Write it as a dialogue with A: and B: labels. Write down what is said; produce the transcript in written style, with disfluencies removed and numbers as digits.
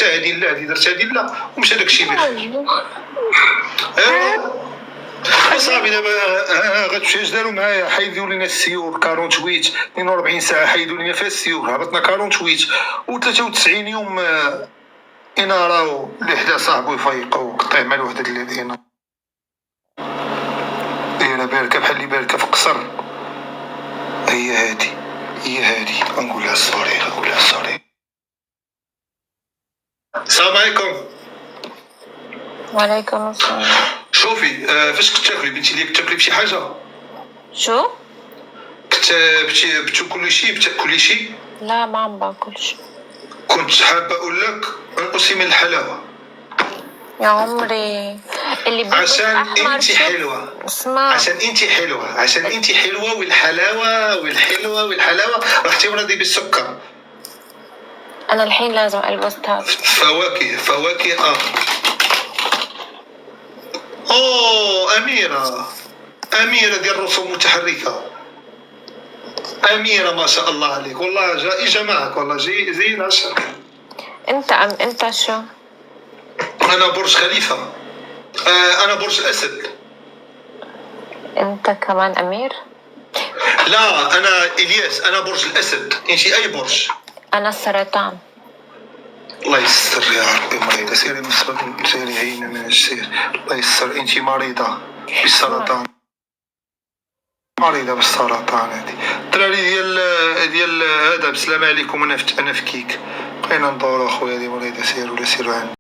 A: هادي لا، هادي درت هادي لا، ومشى داكشي بخير. صافي دابا غتمشي اش داروا معايا؟ حيدوا لينا السيور 48 42 ساعه، حيدوا لينا فيها السيور، هبطنا 48 و93 يوم اناره لحدا صاحبو يفيقو قطع مع الوحده ديال الاناره دايره باركه بحال اللي باركه في قصر. هي هادي غنقول لها الصوري. السلام عليكم.
B: وعليكم السلام.
A: شوفي فاش كنت تاكلي بنتي ليك تاكلي بشي حاجه؟
B: شو؟
A: كنت بتاكلي شي؟
B: لا ما عم باكلش.
A: كنت حابه اقول لك انقصي من الحلاوه
B: يا عمري اللي بيلبس
A: عشان
B: احمر
A: انت حلوه.
B: اسمع،
A: عشان انت حلوه والحلاوه راح تمرضي بالسكر.
B: انا الحين لازم البس تاج.
A: فواكه اوه اميره ديال الرسوم المتحركه. اميره ما شاء الله عليك، والله جائجه معك، والله زي العسل.
B: انت شو؟
A: انا برج خليفه. انا برج الاسد.
B: انت كمان امير؟
A: لا انا الياس، انا برج الاسد. انت اي برج؟
B: انا السرطان.
A: الله يستر يا ربي. مريضه سيري هينا من السير. الله يستر. انت مريضه بالسرطان. مريضه بالسرطان. هذه الدراري ديال هذا. بسلام عليكم. انا في كيك بقينا ندورو اخويا. هذه مريضه سيروا عندي.